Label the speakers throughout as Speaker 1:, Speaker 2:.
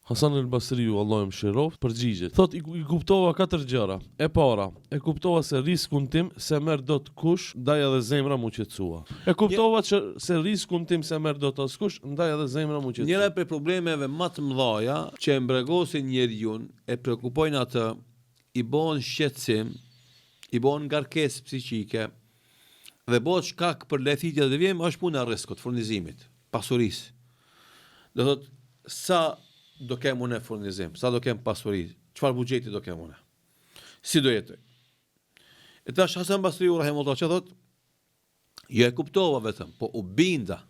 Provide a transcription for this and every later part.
Speaker 1: Hasan el-Basriu, Allah e mëshiroft, përgjigjet. Thot, i kuptova 4 gjëra. E para, e kuptova se riskun tim se merr dot kush, ndaj edhe zemra mu qetësua. E kuptova se riskun tim se merr dot askush, ndaj edhe zemra mu qetësua.
Speaker 2: Njëra prej problemeve më të mëdha që e mbregosin njeriu, e prekupojnë atë, i bën shqetësim, i bën ngarkesë psiqike dhe bëhet shkak për lehtësitje dhe vjen është puna e rrezikut, furnizimit, pasurisë. Do thot sa do kem unë furnizim, sa do kem pasuri, çfarë buxheti do kem unë. Si do jetoj? E tash Hasan Basriu rahimullahu që thot, jo e kuptova vetëm, po u binda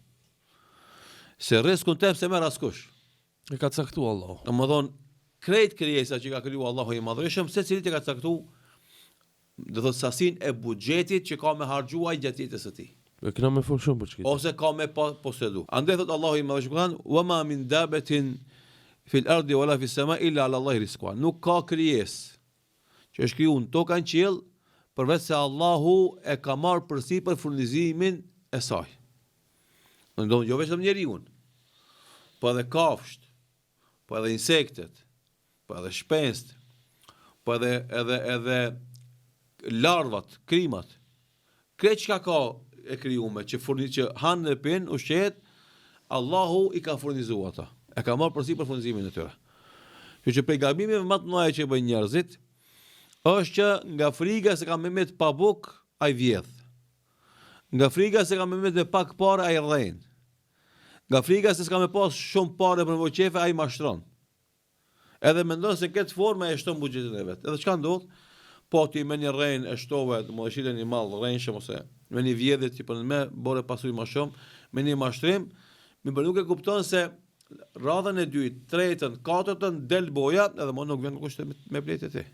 Speaker 2: se rrezikun tem se merr askush.
Speaker 1: E ka caktuar Allahu.
Speaker 2: Domethën krejt krijesa që ka kriju Allahu i madhërisht, secili ka caktuar do thot sasinë e buxhetit që ka me harxhuar gjatë jetës së tij.
Speaker 1: E kena me fol shumë për çka.
Speaker 2: Ose ka me posedu. Andaj thot Allahu i madhërisht, "Wa ma min dabatin fil ardi wala fis sama illa ala Allah rizquha." Nuk ka krijesë që është krijuar në tokë në qiell përveç se Allahu e ka marrë përsipër furnizimin e saj. Do jo vetëm njeriu, po edhe kafsht, po edhe insektet, po edhe shpenzt, po edhe larvat, krimat. Krejt çka ka e krijuar që hanë dhe pinë ushqehet, Allahu i ka furnizuar ata. E ka marrë përsipër furnizimin e tyre. Që prej gabimeve më të mëdha që bëjnë njerëzit është që nga frika se ka me met pa buk, ai vjedh. Nga frika se ka me met me pak parë, ai rrejn. Nga frika se s'ka me pas shumë parë për voqefe, ai mashtron. Edhe mendon se këtë formë e shton buxhetin e vet. Edhe çka ndodh? Po ti me një rrejn e shtove, do të thotë një mall rrejnshëm ose me një vjedhje që po më bore pasuri më shumë, me një mashtrim, më nuk e kupton se radhën e dytë, tretën, katërtën del boja, edhe më nuk vjen kusht me bletë ti.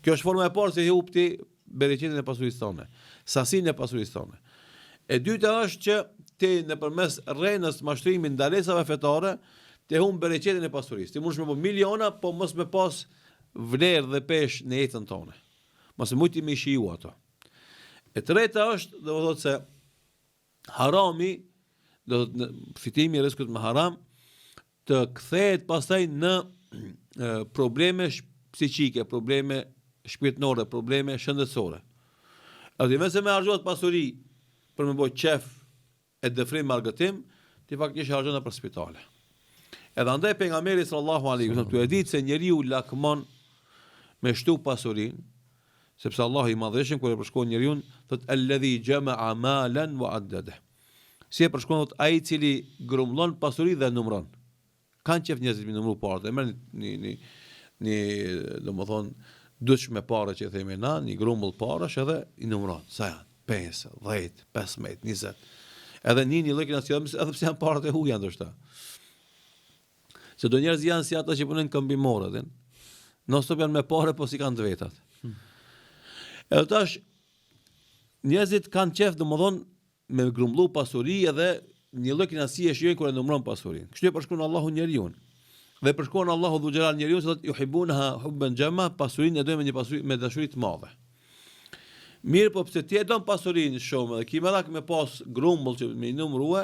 Speaker 2: Kjo është forma e parë se hupti bereqetin e pasurisë tonë, sasinë e pasurisë tonë. E dyta është që ti nëpërmes rrenës mashtrimit ndalesave fetare, ti humb bereqetin e pasurisë. Ti mundesh me bë miliona, po mos me pas vlerë dhe peshë në jetën tonë. Mos e mujti me shiju ato. E treta është, do të thotë se harami, do të thotë fitimi i rrezikut me haram, të kthehet pastaj në probleme psiqike, probleme shpirtërore, probleme shëndetësore. Atë nëse me harxhohet pasuri për me bëj qef e dëfrim margëtim, ti faktikisht harxhon për spitale. Edhe andaj pejgamberi sallallahu alaihi wasallam tu e ditë se njeriu lakmon me shtu pasurinë, sepse Allahu i madhëshëm kur e përshkon njeriu, thotë alladhi jama'a malan wa addada. Si e përshkon thotë ai i cili grumbullon pasuri dhe numëron. Kanë qef njerëzit me numëru parë, merr një domethënë dush me parë që themi na, një grumbull parash edhe i numëron. Sa janë? 5, 10, 15, 20. Edhe një lloj nacion, edhe pse janë parët e huaja ndoshta. Se do njerëz janë si ata që punojnë këmbimorë, din. Non-stop janë me parë, po si kanë të vetat. Edhe tash njerëzit kanë qef domethënë me grumbullu pasuri edhe një lloj kënaqësie shijojnë kur e numëron pasurinë. Kështu e përshkruan Allahu njeriu. Dhe përshkruan Allahu dhu xhelal njeriu se thotë yuhibunaha hubban jamma, pasurinë e do me një pasuri me dashuri të madhe. Mirë, po pse ti e don pasurinë shumë dhe ki më dak me pas grumbull që me numërue,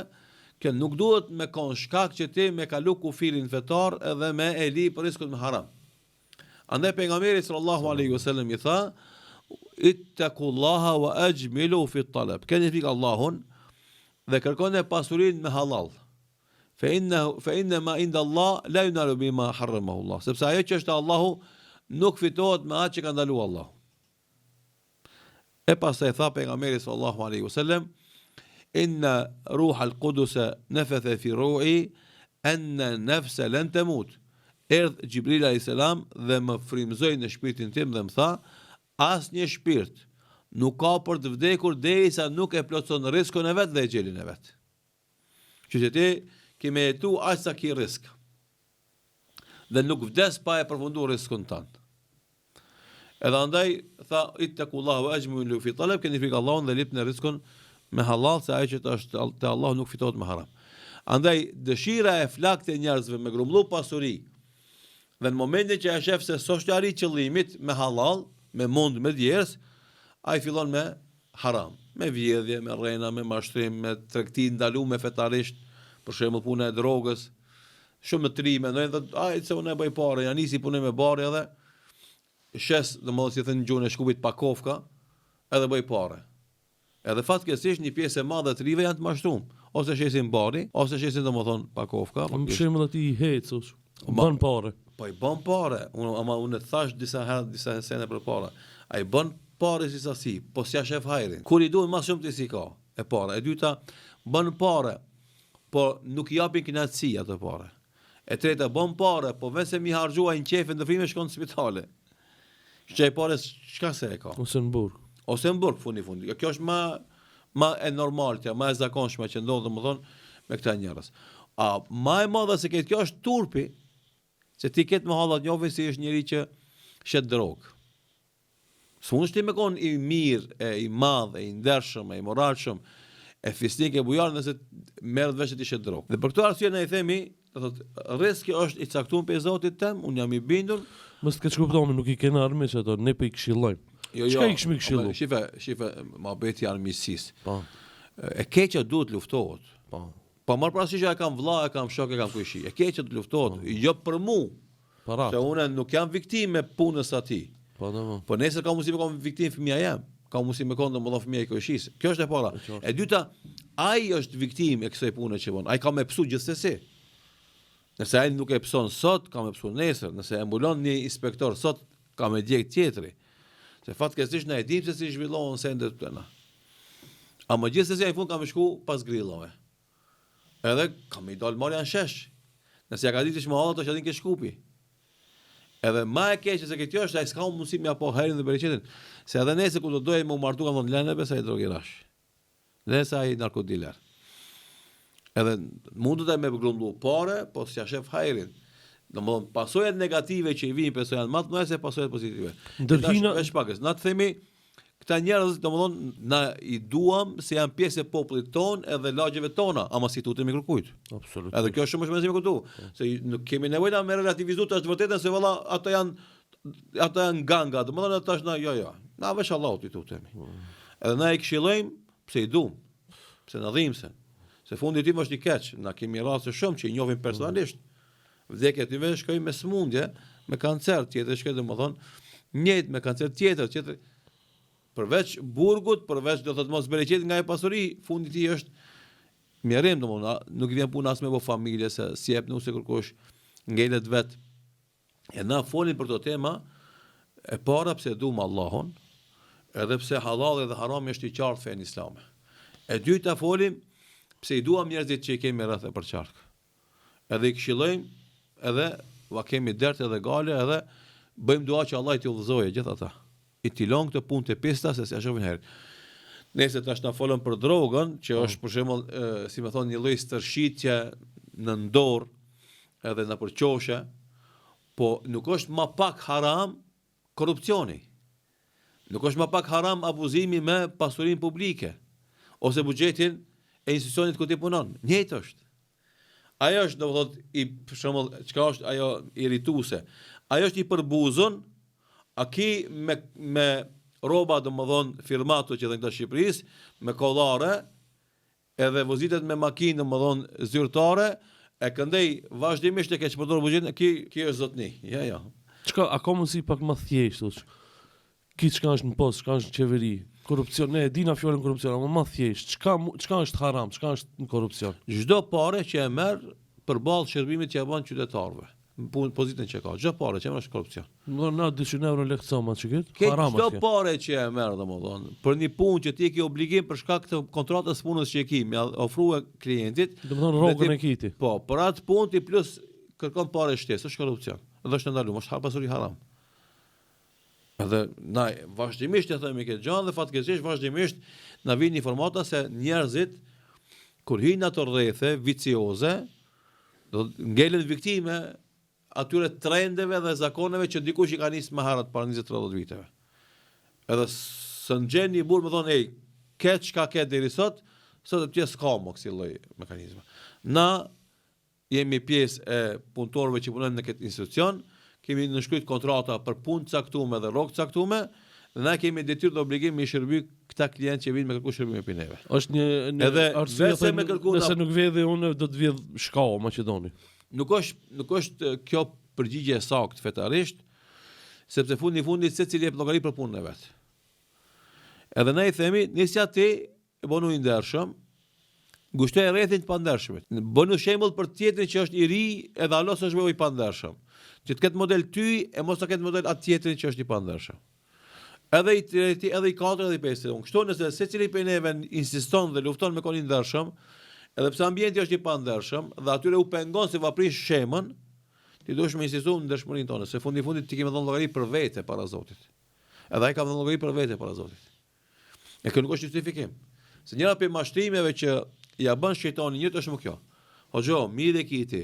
Speaker 2: që nuk duhet me kon shkak që ti me kalu kufirin fetar edhe me e li për rrezikut me haram. Andaj pejgamberi sallallahu alaihi wasallam i tha: "Ittaqullaha wa ajmilu fi at-talab." Keni fik Allahun dhe kërkoni pasurinë me halal. Fa inna ma inda Allah la yunalu bima harramahu Allah. Sepse ajo që është Allahu nuk fitohet me atë që ka ndaluar Allahu. E pastaj tha pejgamberi sallallahu alaihi wasallam: "Inna ruha al-Qudus nafatha fi ru'i anna nafsa lan tamut." Erdh Gjibril alayhis salam dhe më frymëzoi në shpirtin tim dhe më tha: "Asnjë shpirt nuk ka për të vdekur derisa nuk e plotson rrezikun e vet dhe xhelin e vet." Që ti ke me jetu aq sa ki rrezik. Dhe nuk vdes pa e përfunduar rrezikun tan. Edhe andaj tha ittaqullaha wa ajmilu fi talab, keni frikë Allahun dhe lipni rrezikun me halal, se ajo që është te Allahu nuk fitohet me haram. Andaj dëshira e flakët e njerëzve me grumbullu pasuri dhe në momentin që e shef se s'është arrit qëllimit me halal, me mund, me djerës, ai fillon me haram, me vjedhje, me rrena, me mashtrim, me tregti ndaluar me fetarisht, për shembull puna e drogës, shumë të ri mendojnë thotë, ai se unë e bëj parë, ja nisi punoj me barë edhe shes, domethënë si thënë gjuhën e Shkupit Pakovka, edhe bëj parë. Edhe fatkeqësisht një pjesë e madhe të rive janë të mashtruar, ose shesin bari, ose shesin domethënë Pakovka.
Speaker 1: Më shembull aty i hecus. Bën parë.
Speaker 2: Po i bën parë, unë thash disa herë, disa sene për parë. Ai bën parë si sasi, po s'ja shef hajrin. Kur i duhen më shumë ti si ka, e para. E dyta, bën parë, po nuk i japin kënaqësi ato parë. E treta, bën parë, po vetëm mi harxhuaj në qefën të frime shkon në spitale. Çaj parë çka se e ka.
Speaker 1: Ose në burg.
Speaker 2: Ose në burg fundi. Kjo është më e normalt, më e zakonshme që ndodh domethënë me këta njerëz. Më e madhe se kjo është turpi, se ti ketë më hallat njohën si është njëri që shet drogë. S'mund ti me kon i mirë, i madh, i ndershëm, i moralshëm, e fisnik e bujar nëse merret vesh ti shet drogë. Dhe për këtë arsye ne i themi, do thotë, rrezik është i caktuar pe Zotit tem, unë jam i bindur.
Speaker 1: Mos të keq kuptohemi, nuk i kenë armë që ato, ne po i këshillojmë. Çka i kishmi këshillu?
Speaker 2: Shife, mohabeti i armiqësisë.
Speaker 1: Po.
Speaker 2: E keqja duhet luftohet.
Speaker 1: Po.
Speaker 2: Po marr parasysh e kam vëlla, e kam shok, e kam kuishi. E keqja të luftohet, jo për mua.
Speaker 1: Para.
Speaker 2: Se unë nuk jam viktimë e punës atij.
Speaker 1: Po domo.
Speaker 2: Po nesër ka mundësi me kon viktimë fëmia jam. Ka mundësi me kon domosdoshmë fëmia e kuishis. Kjo është e para. E dyta, ai është viktimë e kësaj pune që bën. Ai ka më psu gjithsesi. Nëse ai nuk e pson sot, ka më psu nesër. Nëse e mbulon një inspektor sot, ka më djeg tjetri. Se fatkeqësisht na e dim se si zhvillohen sendet tona. A më gjithsesi ai fund ka më shku pas grillave. Edhe kam i dal marrë janë shesh. Nëse ja ka ditë më hallat, është atin ke Shkupi. Edhe më e keqe se kjo është ai s'ka mundësi më apo herën dhe bereqetin. Se edhe nëse ku do doje më martu kam thonë lënë besoj drogirash. Nëse ai narkodiler. Edhe mundu të me grumbu pare, po s'ja shef hajrin. Domthon pasojat negative që i vijnë pse janë më të mëdha se pasojat pozitive.
Speaker 1: Ndërhina
Speaker 2: është pakës. Na të themi këta njerëz domthon na i duam se janë pjesë e popullit ton edhe lagjeve tona, ama si tutemi kërkujt.
Speaker 1: Absolutisht.
Speaker 2: Edhe kjo është shumë më e kuptu. Se nuk kemi nevojë ta me relativizuar tash vërtetën se valla ata janë ganga, domthon ata tash na jo. Na vesh Allahu ti tutemi. Edhe na i këshillojmë pse i duam. Pse na dhimbsen. Se fundi i tij është i keq, na kemi raste shumë që i njohim personalisht. Vdekja ty vesh shkoi me smundje, me kancer, tjetër shkoi domethën njëjtë me kancer tjetër. Përveç burgut, përveç do thotë mos bereqet nga e pasuri, fundi i tij është mjerim domethën, nuk i vjen puna as me bo familje se si jep nëse kërkosh ngelet vet. E na folin për këtë tema e para pse duam Allahun, edhe pse halal dhe haram është i qartë fen islame. E dyta folim pse i duam njerëzit që i kemi rreth e përçark. Edhe i këshillojmë, edhe va kemi dert edhe gale, edhe bëjmë dua që Allah i t'i udhëzojë gjithë ata. I t'i lën këtë punë të pista se s'ja shohin herë. Nëse tash na folën për drogën, që është për shembull, si më thonë, një lloj stërshitje në dorë, edhe në përqoshe, po nuk është më pak haram korrupsioni. Nuk është më pak haram abuzimi me pasurinë publike ose buxhetin e institucionit ku ti punon. Njëjtë është. Ajo është domethënë i për shembull, çka është ajo irrituese. Ajo është i përbuzën, a ki me rroba domethënë firmato që dhënë të Shqipërisë, me kollare, edhe vozitet me makinë domethënë zyrtare, e këndej vazhdimisht e ke çpërdor buxhetin, ki është zotni. Ja.
Speaker 1: çka a ka mundsi pak më thjesht, ki çka është në post, çka është në qeveri, korrupsion, ne e dina fjalën korrupsion, ama më thjesht, çka është haram, çka është në korrupsion.
Speaker 2: Çdo parë që e merr përballë shërbimit që e bën qytetarëve, në pozitën që ka, çdo parë që e merr është korrupsion.
Speaker 1: Na 200 euro lehtësoma çiket,
Speaker 2: Ke
Speaker 1: haram
Speaker 2: çdo
Speaker 1: është.
Speaker 2: parë që e merr domethënë, për një punë që ti ke obligim për shkak të kontratës punës që e ke, me ofruar klientit,
Speaker 1: Domethënë rrogën e kiti.
Speaker 2: po, për atë punë ti plus kërkon parë shtesë, është korrupsion. Edhe është ndaluar, është pasuri haram. Edhe na vazhdimisht e themi këtë gjë dhe fatkeqësisht vazhdimisht na vijnë informata se njerëzit kur hyjnë ato rrethe vicioze, do ngelen viktime atyre trendeve dhe zakoneve që dikush i ka nisë më herët para 20-30 viteve. Edhe së ngjen një burr më thonë, ej, ke çka ke deri sot të s'ka më kësi lloj mekanizma. Na jemi pjesë e punëtorëve që punojnë në këtë institucion, kemi nënshkruajtur kontrata për punë caktuar dhe rrogë caktuar, dhe na kemi detyrë dhe obligim me shërby këta klientë që vinë me kërku shërbim e pineve.
Speaker 1: Është një
Speaker 2: Edhe
Speaker 1: arsye
Speaker 2: vese me kërku
Speaker 1: nëse nuk vjedh dhe unë do të vjedh shkau Maqedoni.
Speaker 2: nuk është kjo përgjigje e saktë fetarisht, sepse fundit secili jep llogari për punën e vet. Edhe ne I themi, nisja ti e bënu I ndershëm, ngushtoj rrethin të pandershmit. Bënu shembull për tjetrin që është I ri, edhe Allah s'është bëu I pandershëm. Që të ketë model ty e mos të ketë model atë tjetrin që është I pandershëm. Edhe I treti, edhe I katërt, edhe I pestë. Kështu nëse secili prej neve insiston dhe lufton me konin ndershëm, edhe pse ambienti është I pandershëm dhe atyre u pengon se vaprish shemën, ti duhesh me insistuar në ndershmërinë tonë, se fundit ti kemë dhënë llogari për vete para Zotit. Edhe ai ka dhënë llogari për vete para Zotit. E kjo nuk është justifikim. Se njëra prej mashtrimeve që ja bën shejtani njëtë është më kjo. Hoxho, mirë e kiti.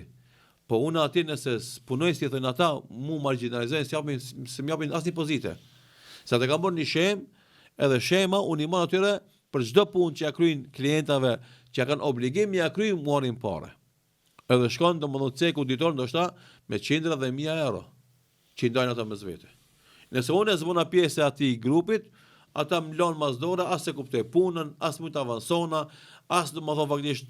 Speaker 2: Po unë aty nëse punoj si thonë ata, mu marginalizojnë, se më japin asnjë pozite. Sa të kam bërë një shem, edhe shema unë I marr atyre për çdo punë që ja kryjnë klientave, që ja kanë obligim ja kryjnë marrin parë. Edhe shkon domethënë cek auditor ndoshta me qindra dhe mijë euro që I ndajnë ata mes vete. Nëse unë zbona pjesë e atij grupit, ata më lën masdora, as se kuptoj punën, as mund të avansona, as domethënë faktikisht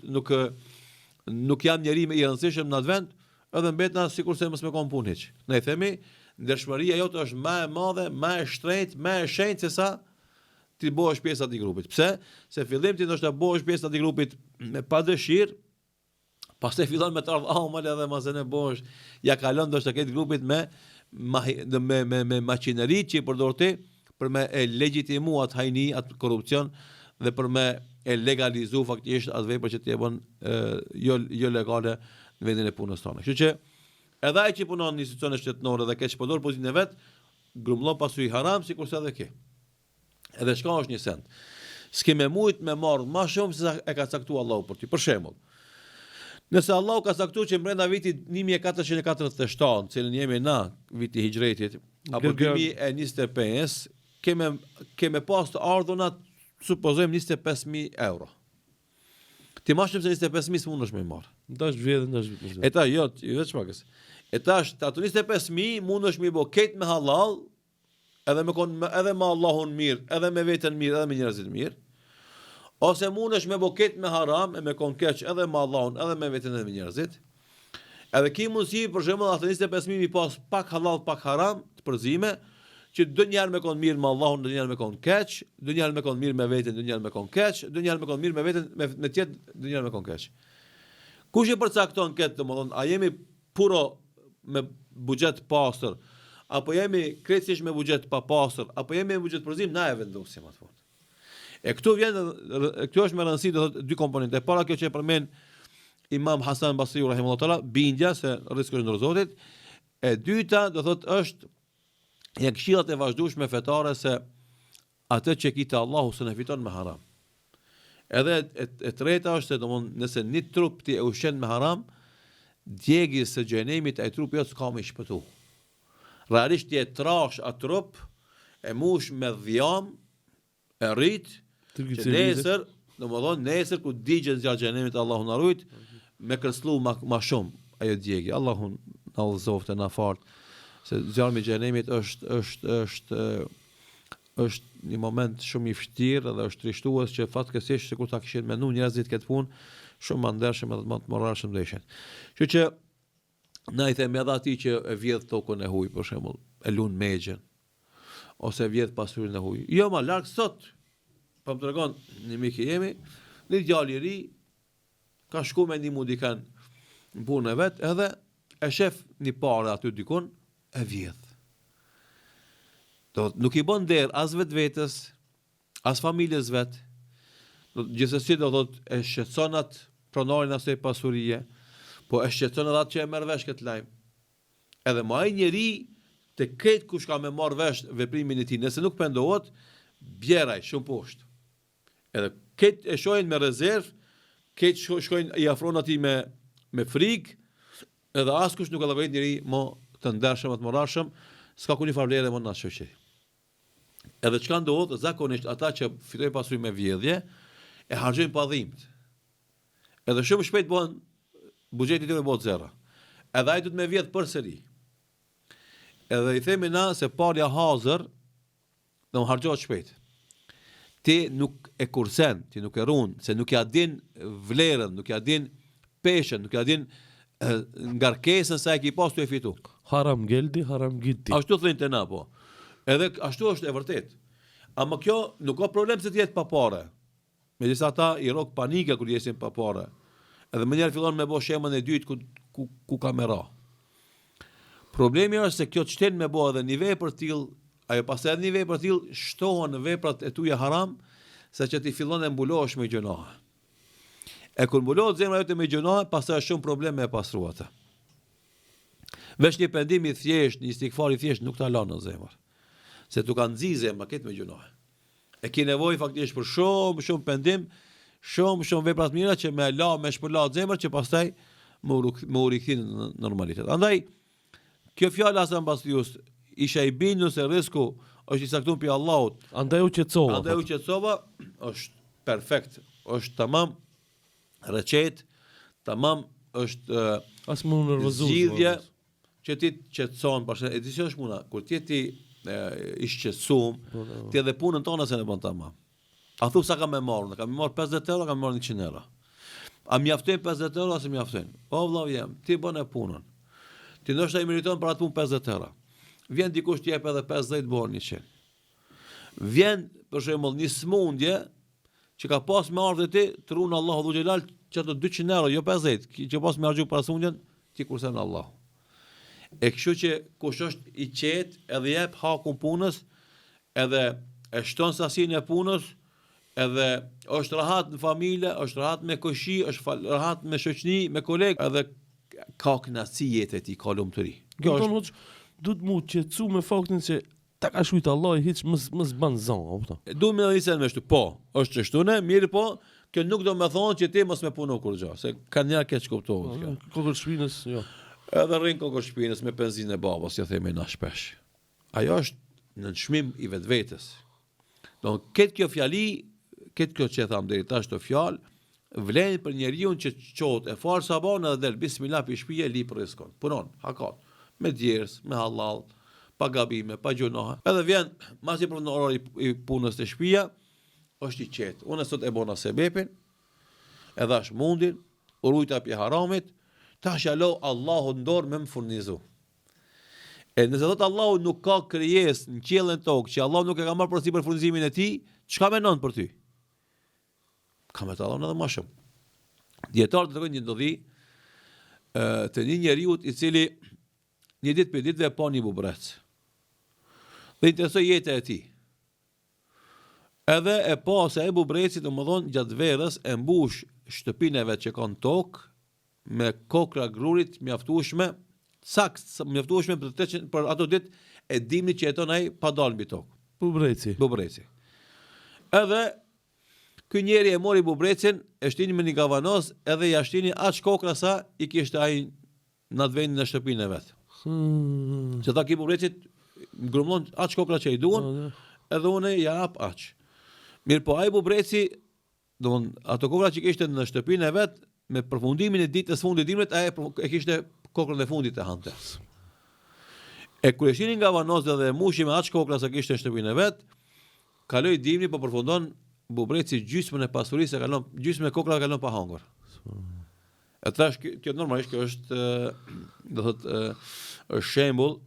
Speaker 2: nuk jam njeri më I rëndësishëm në atë vend, edhe mbetna sikurse mos më kon punë hiç. Ne I themi, ndershmëria jote është më e madhe, më e shtrenjtë, më e shenjtë se sa ti bëhesh pjesë e atij grupit. Pse? Se fillim ti ndoshta bëhesh pjesë e atij grupit me pa dëshirë, pastaj fillon me të ardh amal edhe mazën e bosh, ja kalon ndoshta këtë grupit me makineri që I përdor ti për me e legjitimu atë hajni, atë korrupsion dhe për me e legalizu faktikisht atë vepër që ti e bën jo legale në vendin e punës tonë. Kështu që edhe ai që punon në institucione shtetërore dhe ka çpërdor pozitën e vet, grumbullon pasuj haram sikurse edhe ke. Edhe çka është një send. S'ke me mujt me marr më shumë se sa e ka caktuar Allahu për ti. Për shembull, nëse Allahu ka caktuar që brenda vitit 1447, cilën jemi na, viti hijretit, apo 2025, keme pas të ardhunat, supozojmë 25.000 euro. Ti mashëm se 25.000 s'mund është me marë.
Speaker 1: Ndash vjetë, ndash vjetë.
Speaker 2: E ta, jo, vetë shmakës. E ta është, ato 25.000 mund është me bo ketë me halal, edhe me Allahun mirë, edhe me veten mirë, edhe me njerëzit mirë, ose mund është me bo ketë me haram, e me kon keq edhe me Allahun, edhe me veten edhe me njerëzit, edhe ki mundësi, për shembull, ato 25.000 mi pas pak halal, pak haram, të përzime, që do njerë me kon mirë me Allahun, do njerë me kon keq, do njerë me kon mirë me veten, do njerë me kon keq, do njerë me kon mirë me veten, me tjetë, do njerë me kon keq. Kush e përcakton këtë, domethënë, a jemi puro me buxhet pastër, apo jemi krejtësisht me buxhet pa pastër, apo jemi me buxhet përzim, na e vendosim atë fund. E këtu është me rëndësi do thotë dy komponente. E para kjo që e përmend Imam Hasan Basri rahimahullahu taala, bindja se rrezik është ndër Zotit. E dyta do thotë është janë këshillat e vazhdueshme fetare se atë që kitë Allahu se ne fiton me haram. Edhe e treta është se domthonë nëse një trup ti e ushqen me haram, djegjes së xhenemit ai trupi jot s'ka më shpëtu. Realisht ti e trash atë trup, e mush me dhjam, e rrit, që nesër, domethënë nesër ku digjen zjarr xhenemit Allahu na rujt, me kërcëllu ma shumë ajo djegje. Allahu na udhëzoftë na fort. Se zjarmi I xhenemit është një moment shumë I vështirë dhe është trishtues që fatkeqësisht sikur ta kishin menduar njerëzit këtë punë shumë më ndershëm edhe më të moralshëm do ishin. Kështu që na I themi edhe atij që e vjedh tokën e huaj për shembull, e lun megjen ose e vjedh pasurinë e huaj. Jo më larg sot. Po më tregon një mik I jemi, një djalë I ri ka shku me ndihmu dikan në punën e vet, edhe e shef një parë aty dikun, e vjedh. Nuk I bën der as vetvetes, as familjes vet. Gjithsesi do thotë e shqetëson atë pronarin asaj pasurie, po e shqetëson edhe atë që e merr vesh këtë lajm. Edhe më ai njeri të ketë kush ka me marr vesh veprimin e tij, nëse nuk pendohet, bjeraj shumë poshtë. Edhe këtë e shohin me rezervë, këtë shkojnë I afron atij me frikë, edhe askush nuk e llogarit njeri më të ndershëm atë moralshëm, s'ka kuni farvlerë më në atë shoqëri. Edhe çka ndodh, zakonisht ata që fitojnë pasuri me vjedhje, e harxojnë pa dhimbje. Edhe shumë shpejt bëhen buxheti I tyre bëhet zero. Edhe ai duhet me vjedh përsëri. Edhe I themi na se parja hazër do harxohet shpejt. Ti nuk e kursen, ti nuk e run, se nuk ja din vlerën, nuk ja din peshën, nuk ja din ngarkesën sa e ki pas tu e fitu.
Speaker 1: Haram geldi, haram gitti.
Speaker 2: Ashtu thënë të na po. Edhe ashtu është e vërtet. Ama kjo nuk ka problem se të jetë pa pare. Megjithëse ata i rok panike kur jesin pa pare. Edhe më njerë fillon me bo shemën e dytë ku ka me ra. Problemi është se kjo të shtenë me bo edhe një vepër tillë, ajo pas edhe një vepër tillë shtohen në veprat e tuja haram, sa që ti fillon e mbulohesh me gjunahe. E kur mbulohet zemra jote me gjunahe, pastaj është shumë problem me e pastru atë. Veç një pendim i thjesht, një istikfar i thjesht nuk ta lan në zemër. Se tu kanë nxi zemra këtë me gjunahe. E ki nevojë faktikisht për shumë pendim, shumë vepra të mira që me la me shpëla zemër që pastaj më u rikthin në normalitet. Andaj kjo fjalë Hasan Basrius isha i bindur se risku është i saktuar pi Allahut.
Speaker 1: Andaj u
Speaker 2: qetësova, është perfekt, është tamam recet, tamam është
Speaker 1: as më nervozu.
Speaker 2: Zgjidhje që ti qetëson, për shembull, e di se është puna, kur ti i shqetësuar, ti edhe punën tonë se ne bën tamam. A thu sa kam më marrë? Kam marrë 50 euro, kam marrë 100 euro. A mjaftojnë 50 euro ose mjaftojnë? O vëllai jam, ti bën e punën. Ti ndoshta i meriton për atë punë 50 euro. Vjen dikush t'i jep edhe 50 bën 100. Vjen për shembull një smundje që ka pas me ardhe ti, trun Allahu dhu xhelal çato 200 euro, jo 50, që pas me argju para smundjen, ti kursen Allahu. E kështu që kush është i qetë edhe jep hakun punës, edhe e shton sasinë e punës, edhe është rahat në familje, është rahat me koshi, është rahat me shoqni, me kolegë, edhe ka kënaqësi jetë e tij, ka lumturi.
Speaker 1: Kjo është duhet mu qetësu me faktin se ta ka shujt Allah i hiç mos ban zon, apo.
Speaker 2: Du me disen me shtu, po, është çështune, mirë po, kjo nuk do me thonë që ti mos me punu kur gjë, se kanë njerë keq kuptohet kjo.
Speaker 1: Kokër shpinës, jo.
Speaker 2: Edhe rrin kokër shpinës me benzinë e babas, ja themi na shpesh. Ajo është në çmim i vetvetes. Do këtë kjo fjali, këtë kjo që tham deri tash të fjalë, vlen për njeriu që qohet e fal sabon edhe del bismillah pi shtëpia li për riskon. Punon, hakat, me djers, me halal, pa gabime, pa gjunoha. Edhe vjen masi për në orë i punës të shtëpia, është i qetë. Unë sot e bona sebepin, e dhash mundin, urujta pi haramit, tash alo Allahu ndor me më furnizu. E nëse thot Allahu nuk ka krijesë në qiellin tokë, që Allahu nuk e ka marrë përsipër furnizimin e tij, çka mendon për ty? Ka me të Allahun edhe më shumë. Dietarët tregojnë një ndodhi të një njeriu i cili një ditë për ditëve pa një bubrec. Dhe interesoi jeta e tij. Edhe e pa se e bubreci, domethënë gjatë verës e mbush shtëpinë e vet që ka në tokë me kokra grurit mjaftueshme, sakt mjaftueshme për ato ditë e dimni që jeton ai pa dalë mbi tokë. Bubreci. Edhe ky njeri e mori bubrecin, e shtini me një gavanos, edhe ja shtini aq kokra sa i kishte ai në atë vendin në shtëpinë e vet. Që ta ki bubrecit grumllon aq kokra që i duan, edhe unë ja hap aq. Mirë po ai bubreci, domthon ato kokra që kishte në shtëpinë e vet, me përfundimin e ditës fundit dimrit, ai e kishte kokrën e fundit të hante. E kur e shtini nga gavanos dhe mushi me aq kokra sa kishte në shtëpinë e vet, kaloi dimri, po përfundon bubreci gjysmën e pasurisë, gjysmën e kokra kalon pa hangur. E tash kjo normalisht kjo është do thotë është shembull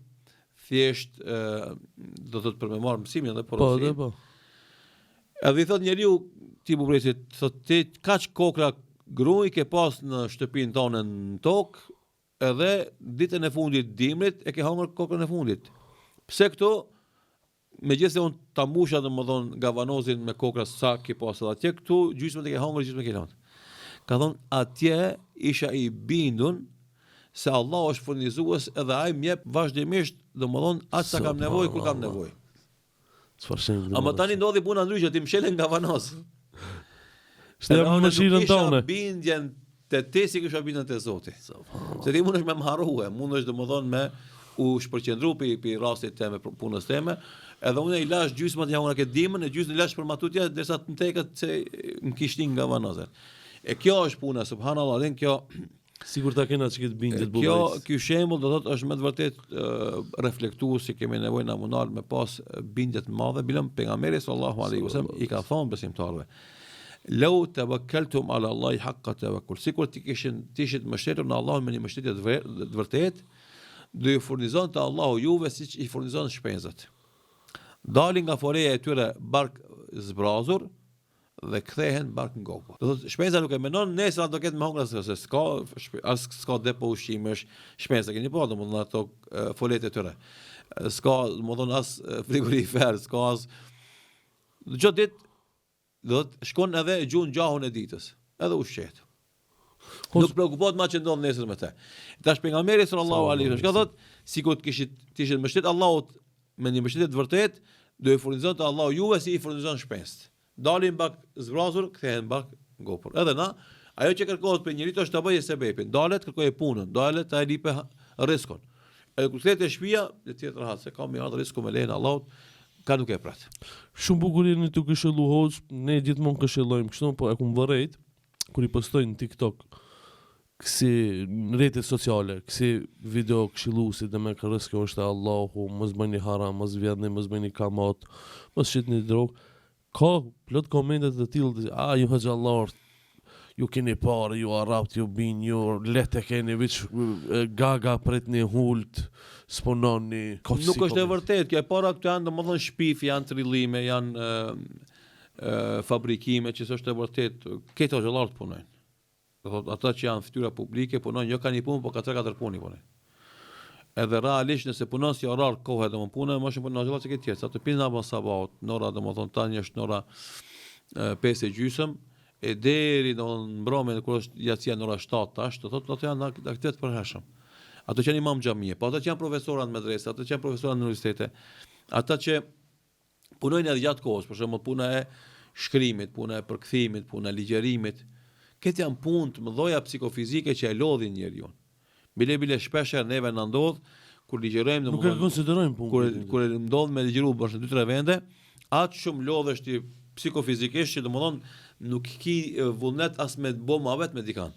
Speaker 2: thjesht do thotë për me marr mësimin edhe porosin.
Speaker 1: Po.
Speaker 2: Edhe i thot njeriu ti bubrecit, thot ti kaç kokra gruaj ke pas në shtëpinë tonë në tokë, edhe ditën e fundit dimrit e ke hangur kokrën e fundit. Pse këto? Megjithëse unë ta mbusha domethënë gavanozin me kokra sa ke pas edhe atje, këtu gjysmën e ke hangur, gjysmën e ke lënë. Ka thonë atje isha i bindun se Allah është furnizues edhe ai më jep vazhdimisht domethënë atë sa kam nevojë kur kam nevojë.
Speaker 1: Çfarë shembull?
Speaker 2: Ama tani ndodhi puna ndryshe, ti mshelen gavanoz.
Speaker 1: Shtem mëshirën tonë.
Speaker 2: Bindjen te ti si kisha bindjen te Zoti. Se ti mundesh me më harrue, mundesh domethënë me u shpërqendru pi rastit teme, punës teme, edhe unë i lash gjysmën ja unë këtë dimën, e gjysmën i lash për matutja, derisa të mtekat se më kishtin nga vanazet. E kjo është puna, subhanallahu, dhe kjo
Speaker 1: sigur ta kena çka të bindjet bullajs.
Speaker 2: Ky shembull do thotë është më të vërtet reflektues se kemi nevojë na munal me pas bindje të mëdha, bilëm pejgamberi sallallahu alaihi wasallam i ka thonë besimtarëve. Lau tawakkaltum ala Allah haqqa tawakkul. Sikur ti ishit mbështetur në Allahun me një mbështetje të vërtetë, do ju furnizonte Allahu juve siç i furnizon shpenzat. Dalin nga foreja e tyre bark zbrazur dhe kthehen bark ngopur. Do thotë shpenza nuk e menon nesër do ketë me hongër se s'ka depo ushqimesh, shpenza keni po domethënë ato folet e tyre. S'ka domethënë as frigorifer, s'ka as çdo ditë do të shkon edhe gjuhën gjahun e ditës, edhe ushqet. Nuk preokupohet ma që ndodh nesër me te. Tash pejgamberi sallallahu alaihi wasallam ka thotë, sikur të ishit mbështet Allahut me një mbështetje të vërtetë, do i furnizonte Allahu juve si i furnizon shpenzat. Dalin bak zbrazur, kthehen bak ngopur. Edhe na, ajo që kërkohet për njeriu është ta bëjë sebepin. Dalet kërkojë punën, dalet ta lipe rrezikun. Edhe kur kthehet te shtëpia, le të jetë rahat se ka më ardh rreziku me lejen e Allahut. Ka nuk e prat.
Speaker 1: Shumë bukur jeni të këshillu hoc, ne gjithmonë këshillojmë kështu, po e kum vërejt kur i postoj në TikTok kësi në rrjetet sociale, kësi video këshilluesi dhe me kërës kjo është e Allahu, mos bëni haram, mos vjedhni, mos bëni kamat, mos shitni drogë. Ka plot komentet të tillë, ju hoxhallar, ju keni parë, ju arabt, ju bin, ju lehtë keni veç gaga pritni hult, spononi.
Speaker 2: Nuk është e vërtetë, kjo e para këtu janë domethënë shpif, janë trillime, janë fabrikime që s'është e vërtetë. Këto xhallar punojnë. Do thotë ata që janë fytyra publike punojnë, jo kanë një punë, po ka 3-4 punë punojnë. Edhe realisht nëse punon si orar kohë domon punë, më shumë punon xhallar se këtë tjetër. Sa të pinë namaz sabat, nora domethënë tani është nora 5:30. E deri në mbrëmjen kur është jacia në ora 7 tash, do thotë ato janë aktivitet përhershëm. Ato që janë imam xhamie, po ato që janë profesorë në medrese, ato që janë profesorë në universitete, ata që punojnë edhe gjatë kohës, për shembull puna e shkrimit, puna e përkthimit, puna e ligjerimit, këto janë punë të mëdha psikofizike që e lodhin njeriu. Bile shpesh neve na ndodh kur ligjerojmë
Speaker 1: nuk e konsiderojmë punë.
Speaker 2: Kur ndodh me ligjeru bashkë në 2-3 vende, atë shumë lodhesh ti psikofizikisht që domethënë nuk ki vullnet as me bo ma vet me dikan.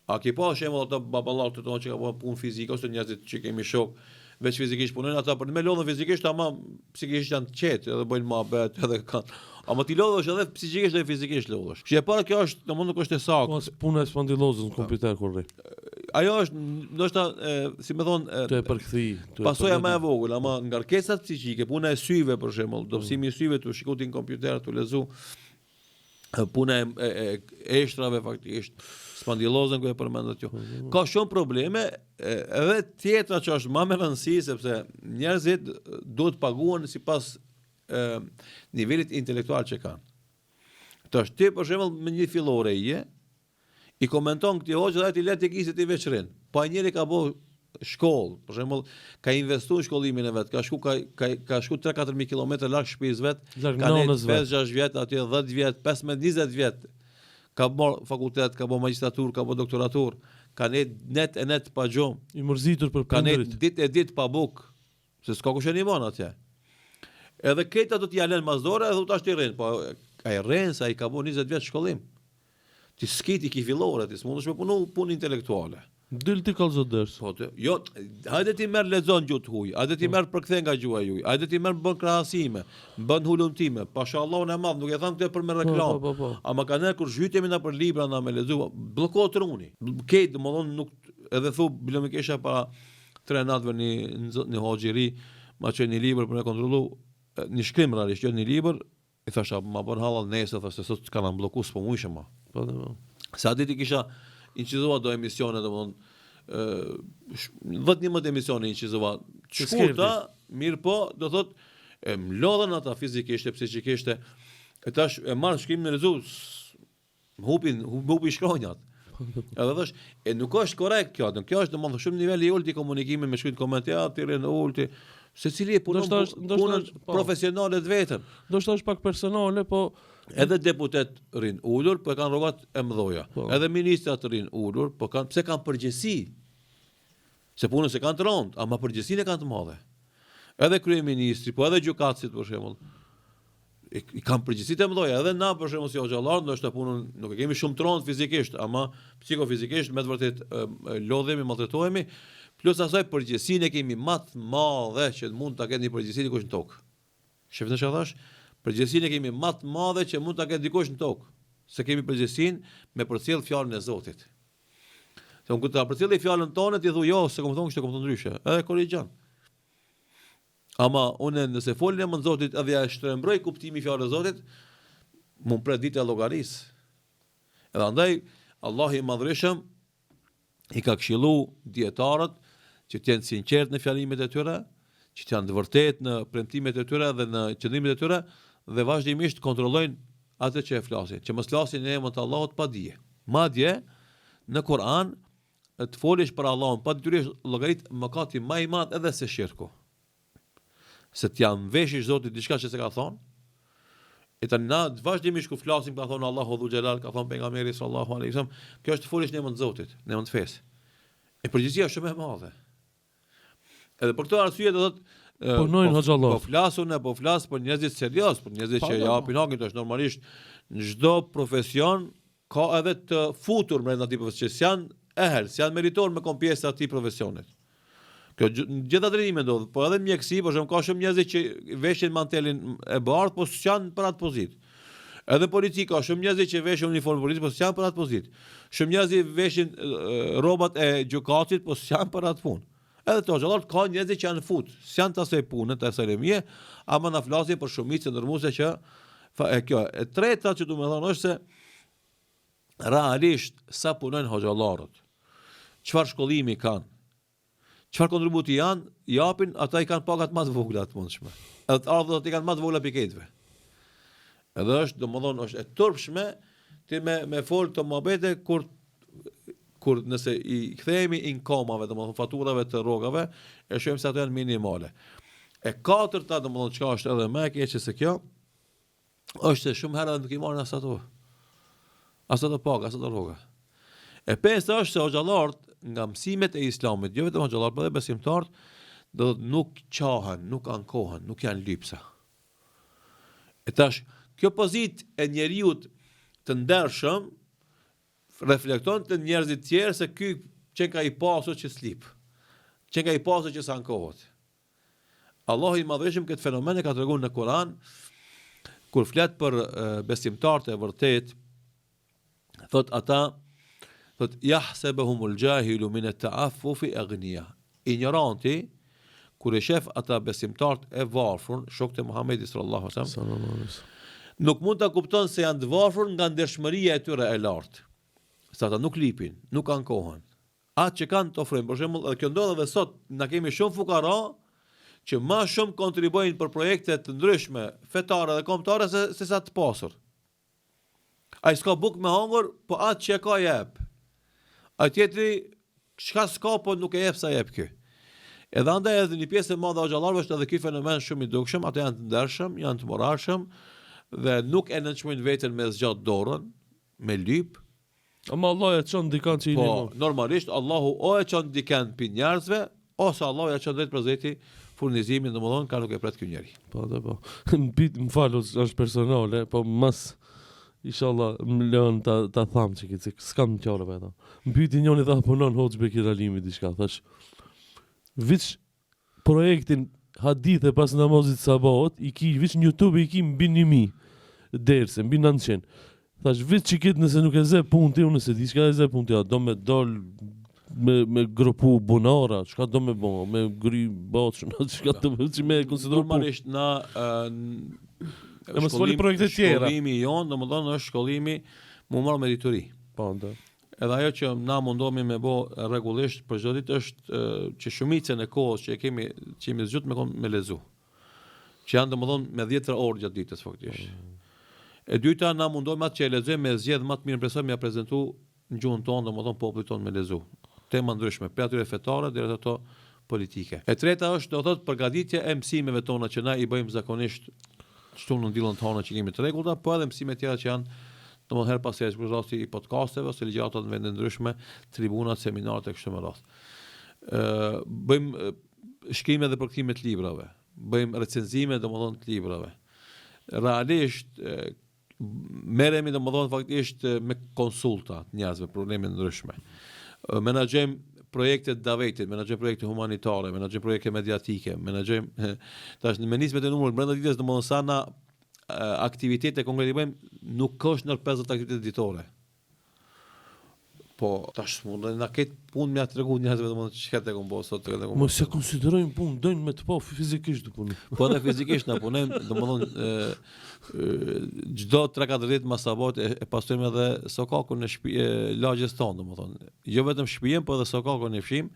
Speaker 2: A ki pa shembull ato baballar të tonë që ka punë fizike ose njerëzit që kemi shok veç fizikisht punojnë ata për me lodhën fizikisht ama psikisht janë të qetë edhe bëjnë mohabet edhe kanë. Ama ti lodhesh edhe psikisht edhe fizikisht lodhesh. Që e para kjo është domosdoshmë nuk është e saktë.
Speaker 1: Puna e spondilozës në kompjuter kur rri.
Speaker 2: Ajo është ndoshta si më thon
Speaker 1: të e përkthi.
Speaker 2: Pasojë më e vogël, ama ngarkesat psikike, puna e syve për shembull, dobësimi i syve të shikoti në kompjuter, të lezu puna e eshtrave faktikisht spondilozën ku e përmendat ju. Ka shumë probleme edhe tjetra që është më me rëndësi sepse njerëzit duhet paguhen sipas nivelit intelektual që kanë. Tash ti për shembull me një fillore i komenton këti hoqë dhe ti le të kisit i veçrin. Po ai njeri ka bo shkollë, për shembull, ka investuar në shkollimin e vet, ka shku 3-4.000 kilometra larg shtëpisë vet, ka ne 5-6 vjet, aty 10 vjet, 15-20 vjet. Ka bërë fakultet, ka bërë magjistraturë, ka bërë doktoraturë, ka net pa gjumë.
Speaker 1: I mërzitur për
Speaker 2: prindërit. Ka net ditë pa bukë, se s'ka kush e nimon atje. Edhe këta do t'i jalen mazdore edhe u tash t'i rrin, po ai rrin sa i ka bërë 20 vjet shkollim. Ti skiti ki fillore, ti s'mundesh me punu punë intelektuale.
Speaker 1: Dil ti kallëzo ders.
Speaker 2: Po jo, hajde ti merr lexon gjuhë huaj, hajde ti merr përkthen nga gjuha juaj, hajde ti merr bën krahasime, bën hulumtime. Pashallahu në madh, nuk e them këtë për me reklam. Ama kanë kur zhytemi na për libra na me lexu, bllokohet truni. Këtë domodin nuk edhe thu bilo më kesha para 3 natëve në hoxhiri, ma çoj një libër për të kontrolluar një shkrim realisht, jo një libër. I thasha, ma bën hallall nesër, thashë se sot kanë bllokuar, s'po mujshëm ma. Sa ditë kisha incizova do emisione, domethënë 10-11 emisione incizova. Shkurta, mirë po, do thotë më lodhen ata fizikisht e psikikisht. E tash e marr shkrimin e lezu, hupi shkronjat. Edhe thash, nuk është korrekt kjo, kjo është domethënë shumë niveli i ulët i komunikimit me shkrim komentar, ti rën ulti. Secili e punon punën profesionale të vetën.
Speaker 1: Do të është pak personale, po
Speaker 2: edhe deputet rrin ulur, po kanë rrogat e mëdha. Edhe ministrat rrin ulur, po pse kanë përgjegjësi? Se punën se kanë të rëndë, ama përgjegjësinë kanë të madhe. Edhe kryeministri, po edhe gjykatësit për shembull. I kanë përgjegjësi të mëdha, edhe na për shembull si hoxhallar, ndoshta punën nuk e kemi shumë të rëndë fizikisht, ama psikofizikisht me të vërtet lodhemi, maltretohemi. Plus asaj përgjegjësinë e kemi më të madhe që mund ta ketë një përgjegjësi dikush në tokë. Shefnë çfarë thash? Përgjegjësinë e kemi më të madhe që mund ta ketë dikush në tokë. se kemi përgjegjësinë me përcjell fjalën e Zotit. Se unë këtë përcjell fjalën tonë ti thu jo, se kom thonë kështu, kom thonë ndryshe. Edhe korrigjon. Ama unë nëse folën e Zotit edhe ja shtrembroj kuptimin e fjalës së Zotit, mund pret ditë e llogarisë. Edhe andaj Allahu i Madhërisëm i ka këshillu dietarët që të jenë sinqert në fjalimet e tyre, që të janë të vërtetë në premtimet e tyre dhe në qëndrimet e tyre dhe vazhdimisht kontrollojnë atë që e flasin, që mos flasin në emër të Allahut pa dije. Madje në Kur'an të folish për Allahun pa detyrisht llogarit mëkati më i madh edhe se shirku. Se të janë veshish Zotit diçka që s'e ka thonë. E tani na vazhdimisht ku flasim ka thonë Allahu Dhu Xhelal, ka thonë pejgamberi sallallahu alaihi wasallam, kjo është të folish në emër të Zotit, në emër të fesë. E përgjithësia është shumë e madhe. Edhe për këtë arsye do thotë po flas për njerëzit serioz, për njerëzit që japin hakun, është normalisht në çdo profesion ka edhe të futur brenda atij profesioni, që janë janë meritor me kon pjesë atij profesionit. Kjo gjithë drejtime ndodh, po edhe mjekësi, por shumë ka shumë njerëz që veshin mantelin e bardhë, po s'janë për atë pozitë. Edhe politika, shumë njerëz që veshin uniformë politike, po s'janë për atë pozitë. Shumë njerëz veshin rrobat e gjykatit, po s'janë për atë punë. Edhe të xhallar ka njerëz që janë fut, s'janë të asaj pune, të asaj rëmie, ama na flasin për shumicën ndërmuese që kjo. E treta që do të thonë është se realisht sa punojnë hoxhallarët. Çfarë shkollimi kanë? Çfarë kontributi japin, ata i kanë pagat më të vogla të mundshme. Edhe të ardhurët i kanë më të vogla pikëtve. Edhe është, domethënë, është e turpshme ti me fol të mohabete kur nëse i kthehemi inkomave, domethënë faturave të rrogave, e shohim se ato janë minimale. E katërta, domethënë çka është edhe më e keqe se kjo, është se shumë herë nuk i marrin as ato. As ato paga, as ato rroga. E pesta është se hoxhallarët nga mësimet e Islamit, jo vetëm hoxhallarët, por edhe besimtarët, do të nuk qahen, nuk ankohen, nuk janë lypsa. E tash, kjo pozitë e njeriut të ndershëm reflekton të njerëzit tjerë se ky që ka i pasur që slip, që ka i pasur që s'ankohet. Allahu i Madhërisëm këtë fenomen e ka treguar në Kur'an, kur flet për besimtarët e vërtet, thot ata, thot yahsabuhumul jahilu min at-ta'affufi aghniya. Ignoranti kur e shef ata besimtarët e varfër, shokët e Muhamedit sallallahu alaihi wasallam, nuk mund ta kupton se janë të varfër nga ndershmëria e tyre e lartë. Sa ata nuk lipin, nuk ankohen. Atë që kanë të ofrojnë, për shembull, edhe kjo ndodh edhe sot, na kemi shumë fukara që më shumë kontribuojnë për projekte të ndryshme fetare dhe kombëtare se sa të pasur. Ai s'ka bukë me hangër, po atë që ka jep. Ai tjetri çka s'ka, po nuk e jep sa jep ky. Edhe andaj edhe një pjesë e madhe e xhallarëve është edhe ky fenomen shumë i dukshëm, ata janë të ndershëm, janë të moralshëm dhe nuk e nënçmojnë veten me zgjat dorën, me lyp.
Speaker 1: Ama Allah e çon dikant që i
Speaker 2: po, normalisht Allahu o e çon dikant pi njerëzve, ose Allahu ja çon drejt prezeti furnizimin, domethënë ka nuk e pret ky njeri.
Speaker 1: Po, po. Më falo, është personale, po mas inshallah më lën ta tham çiki, s'kam qore vetë. Më pyeti njëri tha punon Hoxh Bekir Alimi diçka, thash. Viç projektin hadith e pas namazit sabahut, i ki viç në YouTube i ki mbi 1000 derse, mbi 900. Thash vetë çikit nëse nuk e zë punti, unë se di çka e zë punti, do me dol me grupu bunara, çka do me bë, me gri boç, çka do të me konsideru
Speaker 2: normalisht na
Speaker 1: e mos foli projekte tjera.
Speaker 2: Shkollimi jon, domethënë është shkollimi më marr meritori.
Speaker 1: Po, ndo.
Speaker 2: Edhe ajo që na mundohemi me bë rregullisht për çdo ditë është që shumicën e kohës që jemi zgjut me lezu. Që janë domethënë me 10 orë gjatë ditës faktikisht. E dyta na mundohemi atë që e lexojmë me zgjedh më të mirë presoj me ja prezantu në gjuhën tonë, domethënë popullit tonë me lezu. Tema ndryshme, për atyre fetare deri ato politike. E treta është do thotë përgatitja e mësimeve tona që na i bëjmë zakonisht çtu në ndillën tonë që kemi të rregullta, po edhe mësime tjera që janë domethënë her pas herë për rasti i podcasteve ose ligjëratat në vende ndryshme, tribunat, seminarët e kështu me radhë. Bëjmë shkrime dhe përkthime të librave, bëjmë recenzime domethënë të librave. Realisht merremi domethënë faktikisht me konsulta të njerëzve, probleme ndryshme. Menaxhojmë projekte të davetit, menaxhojmë projekte humanitare, menaxhojmë projekte mediatike, menaxhojmë tash në nismet e numrit brenda ditës domethënë sa na aktivitete konkrete bëjmë nuk është në 50 aktivitete ditore. Po tash mund na ketë punë më tregu njerëzve domethënë çka të kombo sot të kombo.
Speaker 1: Mos e konsiderojmë punë, dojnë me të po fizikisht të punë.
Speaker 2: Po edhe fizikisht na punojmë, domethënë çdo 3-4 ditë mas sabat e pastrojmë edhe sokakun në shtëpi lagjes tonë, domethënë. Jo vetëm shtëpinë, po edhe sokakun e fshim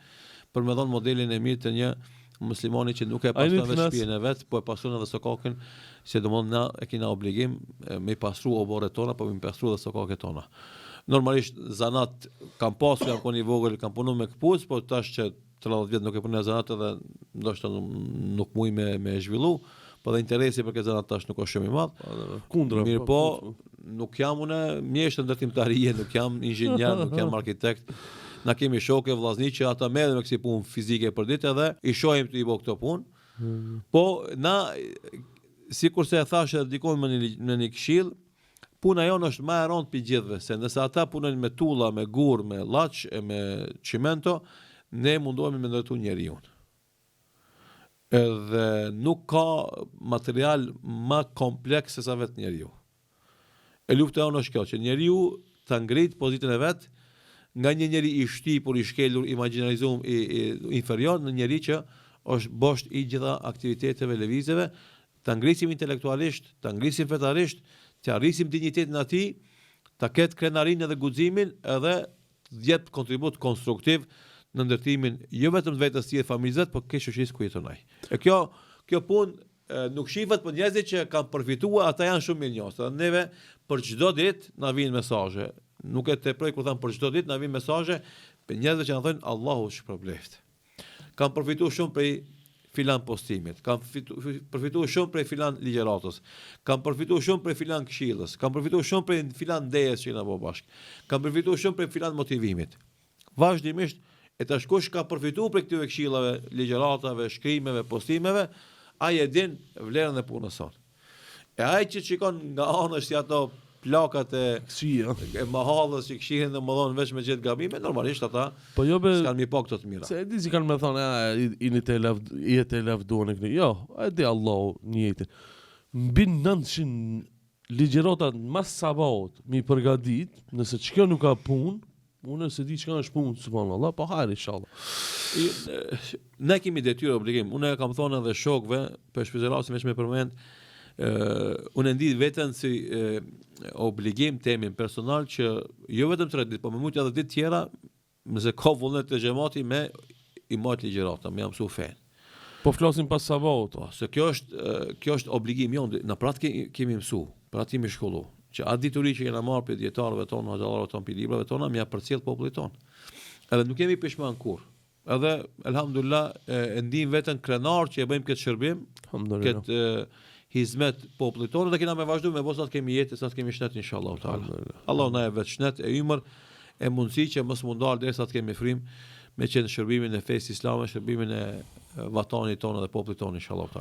Speaker 2: për me dhënë modelin e mirë të një muslimani që nuk e pastron vetë shtëpinë e vet, po e pastron edhe sokakun, se domethënë na e kena obligim me pastru oborret tona, po me pastru edhe sokaket tona. Normalisht zanat kam pasur jam koni vogël, kam punuar me kpuz, po tash që 30 vjet nuk e punoj zanat edhe ndoshta nuk muj me zhvillu, po dhe interesi për këtë zanat tash nuk është shumë i madh.
Speaker 1: Kundra.
Speaker 2: Mirë po, nuk jam unë mjesht ndërtimtarie, nuk jam inxhinier, nuk jam arkitekt. Na kemi shokë vllaznik që ata merren me kësi punë fizike për ditë edhe i shohim të i bë këto punë. Po na sikurse e thashë dikon në një këshill, puna jonë është më e rëndë për gjithëve, se nëse ata punojnë me tulla, me gur, me llaç e me çimento, ne mundohemi me ndërtu njeriu. Edhe nuk ka material më kompleks se sa vetë njeriu. E lufta jonë është kjo, që njeriu ta ngrit pozitën e vet nga një njeri i shtipur, i shkelur, imagjinarizuar, i inferior në njeri që është bosht i gjitha aktiviteteve lëvizjeve, ta ngrisim intelektualisht, ta ngrisim fetarisht, të arrisim dinjitetin atij, ta ketë krenarinë dhe guximin edhe të jep kontribut konstruktiv në ndërtimin jo vetëm të vetes së familjes, por ke shoqërisë ku jeton ai. E kjo punë nuk shihet për njerëzit që kanë përfituar, ata janë shumë mirënjohës. Neve për çdo ditë na vijnë mesazhe. Nuk e teproj kur them për çdo ditë na vijnë mesazhe për njerëz që na thonë Allahu shpërbleft. Kanë përfituar shumë prej filan postimit, kam përfituar shumë prej filan ligjëratës, kam përfituar shumë prej filan këshillës, kam përfituar shumë prej filan ndejes që na bë bashk, kam përfituar shumë prej filan motivimit. Vazhdimisht e tash kush ka përfituar prej këtyre këshillave, ligjëratave, shkrimeve, postimeve, ai e din vlerën e punës sot. E ai që shikon nga ana si ato plakat e mahallës që kishin dhe më dhonë veç me gjithë gabime, normalisht ata
Speaker 1: po jo
Speaker 2: s'kan mi po këto të mira.
Speaker 1: Se e di si kanë me thonë, i e të lavduan e këni. Jo, e di Allahu njëjtin. Mbi 900 ligjëratat mas sabaut mi përgadit, nëse që kjo nuk ka punë, unë se di që ka është punë, subhanallah, po hajri inshallah.
Speaker 2: Ne kemi detyrë obligim. Unë e kam thonë edhe shokëve, për shpizelasin veç me përmend, unë ndi vetën si obligim temin personal që jo vetëm 3 ditë, po më shumë edhe ditë tjera, nëse ka vullnet të xhamati me i marr ligjërata, me mësu fen.
Speaker 1: Po flasim pas sabaut,
Speaker 2: se kjo është obligim jon, në pratë kemi mësu, pratë kemi shkollu, që atë dituri që kena marrë për dietarëve tonë, xhallarëve tonë, për librave tona, më ja përcjell popullit tonë. Edhe nuk kemi peshman kurr. Edhe elhamdulillah e ndim veten krenar që e bëjmë këtë shërbim, këtë hizmet popullit tonë dhe kena me vazhdu me sa të kemi jetë, sa të kemi shnet inshallah taala. Allah na e vetë shnet e ymër e mundësi që mos mundal derisa të kemi frim me qenë shërbimin e fesë islame, shërbimin e vatanit tonë dhe popullit tonë inshallah taala.